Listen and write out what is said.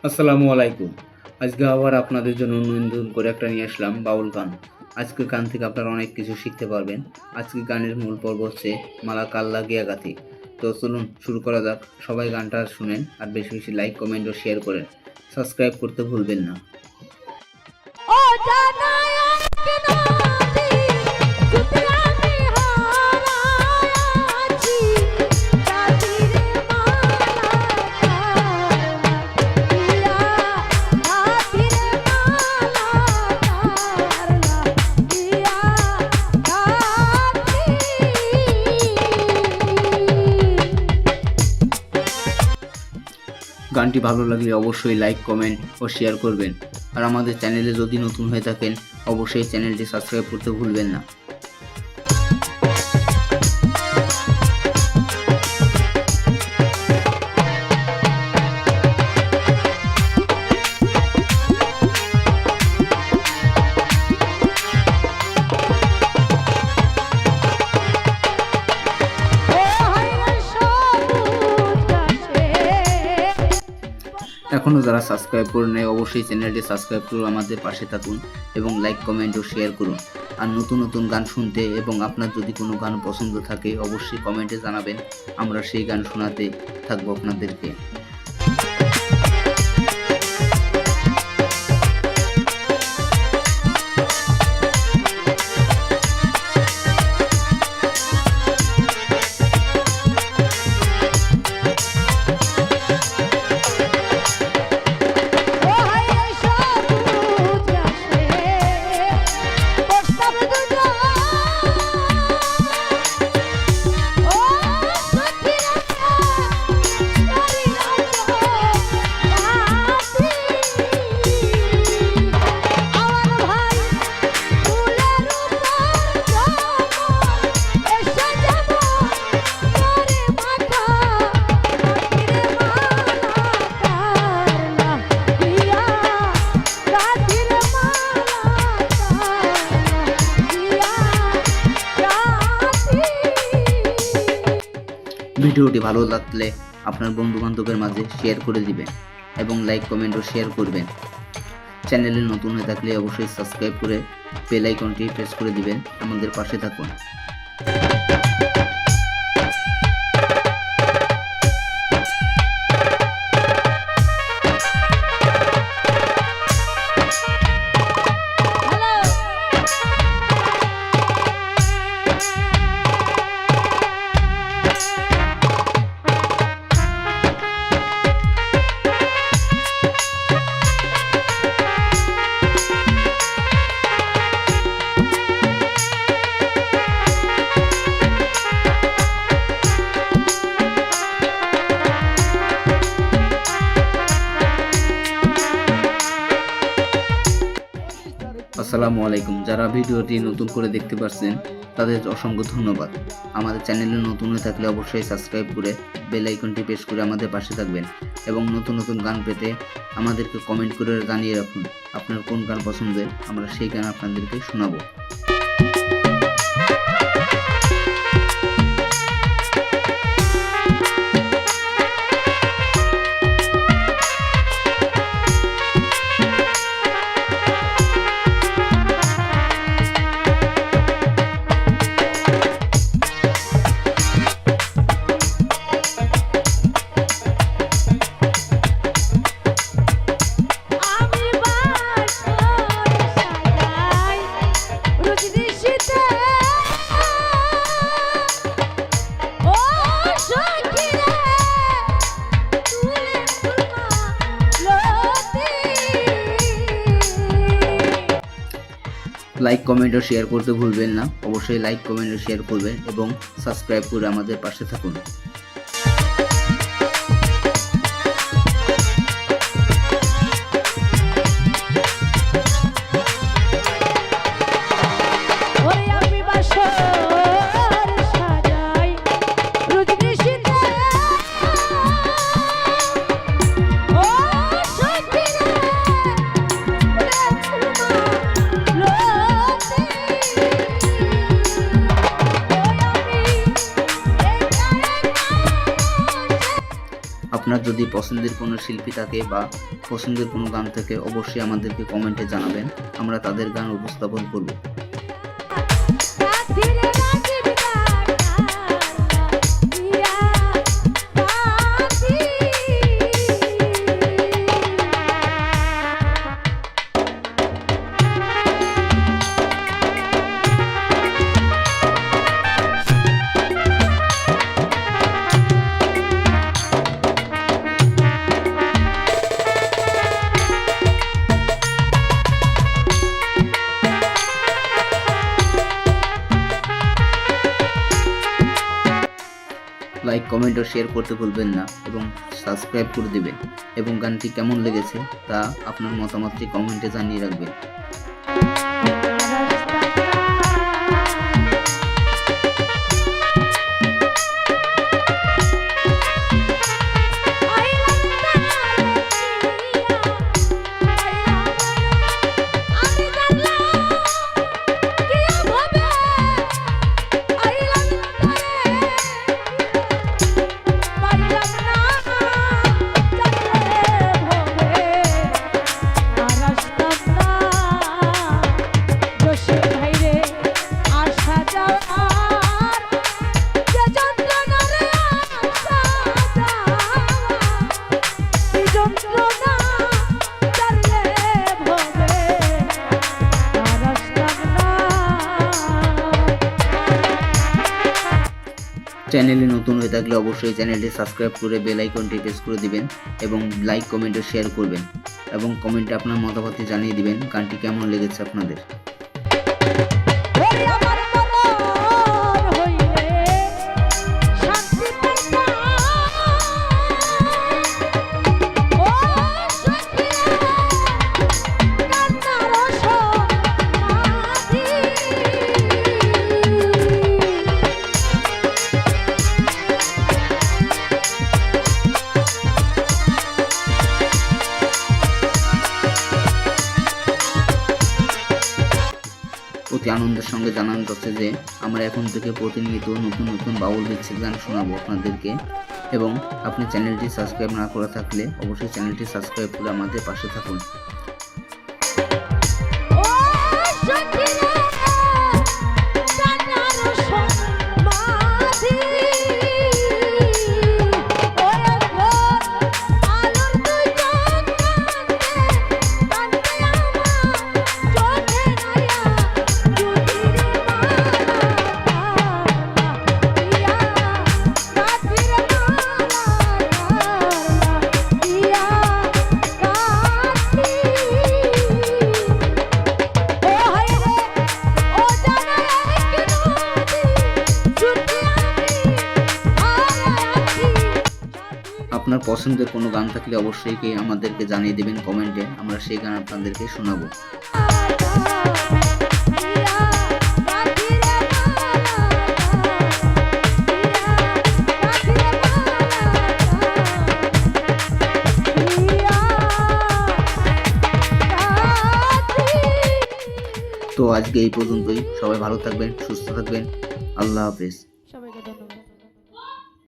আসসালামু আলাইকুম। আজকে আবার আপনাদের জন্য নতুন করে একটা নিয়ে আসলাম বাউল গান। আজকের গান থেকে আপনারা অনেক কিছু শিখতে পারবেন। আজকের গানের মূল পর্ব হচ্ছে মালা কাল্লা গিয়া গাথি। তো চলুন শুরু করা যাক। সবাই গানটা শুনেন আর বেশি বেশি লাইক কমেন্ট ও শেয়ার করেন। সাবস্ক্রাইব করতে ভুলবেন না। ও জানায় কিনারি যদি আমি হারাইছি কাতিরে মালা দিয়া কাতিরে মালা দিয়া কাতি। গানটি ভালো লাগলে অবশ্যই লাইক কমেন্ট ও শেয়ার করবেন। আর আমাদের চ্যানেলে যদি নতুন হয়ে থাকেন অবশ্যই চ্যানেলটি সাবস্ক্রাইব করতে ভুলবেন না। এখনও যারা সাবস্ক্রাইব করে নেয় অবশ্যই চ্যানেলটি সাবস্ক্রাইব করে আমাদের পাশে থাকুন এবং লাইক কমেন্ট ও শেয়ার করুন। আর নতুন নতুন গান শুনতে এবং আপনার যদি কোনো গান পছন্দ থাকে অবশ্যই কমেন্টে জানাবেন, আমরা সেই গান শোনাতে থাকবো আপনাদেরকে। ভিডিওটি ভালো লাগলে আপনার বন্ধু বান্ধবের মাঝে শেয়ার করে দিবেন এবং লাইক কমেন্ট ও শেয়ার করবেন। চ্যানেলে নতুন হয়ে থাকলে অবশ্যই সাবস্ক্রাইব করে বেল আইকনটি প্রেস করে দিবেন। আমাদের পাশে থাকুন। আসসালামু আলাইকুম। যারা ভিডিওটি নতুন করে দেখতে পাচ্ছেন তাদের অসংখ্য ধন্যবাদ। আমাদের চ্যানেলে নতুন হয়ে থাকলে অবশ্যই সাবস্ক্রাইব করে বেল আইকনটি প্রেস করে আমাদের পাশে থাকবেন এবং নতুন নতুন গান পেতে আমাদেরকে কমেন্ট করে জানিয়ে রাখুন আপনার কোন গান পছন্দের, আমরা সেই গান আপনাদেরকে শোনাবো। লাইক কমেন্ট ও শেয়ার করতে ভুলবেন না। অবশ্যই লাইক কমেন্ট ও শেয়ার করবেন এবং সাবস্ক্রাইব করে আমাদের পাশে থাকুন। আপনার যদি পছন্দের কোনো শিল্পী থাকে বা পছন্দের কোনো গান থাকে অবশ্যই আমাদেরকে কমেন্টে জানাবেন, আমরা তাদের গান উপস্থাপন করব। সাথীরে রাখিব দিয়া সাথী লাইক, কমেন্ট ও শেয়ার করতে ভুলবেন না এবং সাবস্ক্রাইব করে দিবেন এবং গানটি কেমন লেগেছে তা আপনার মতামতটি কমেন্টে জানিয়ে রাখবেন। চ্যানেলে নতুন হয়ে থাকলে অবশ্যই চ্যানেলটি সাবস্ক্রাইব করে বেল আইকনটি প্রেস করে দিবেন এবং লাইক, কমেন্ট ও শেয়ার করবেন এবং কমেন্টে আপনার মতামতটি জানিয়ে দিবেন গানটি কেমন লেগেছে আপনাদের। অতি আনন্দের সঙ্গে জানানো যাচ্ছে যে আমরা এখন থেকে প্রতিনিয়ত নতুন নতুন বাউল বিচ্ছেদ গান শোনাবো আপনাদেরকে এবং আপনি চ্যানেলটি সাবস্ক্রাইব না করে থাকলে অবশ্যই চ্যানেলটি সাবস্ক্রাইব করে আমাদের পাশে থাকুন। আপনার পছন্দের কোনো গান থাকলে অবশ্যই আমাদেরকে জানিয়ে দেবেন কমেন্টে, আমরা সেই গান আপনাদেরকে শোনাবো। তো আজকে এই পর্যন্তই, সবাই ভালো থাকবেন, সুস্থ থাকবেন, আল্লাহ হাফেজ।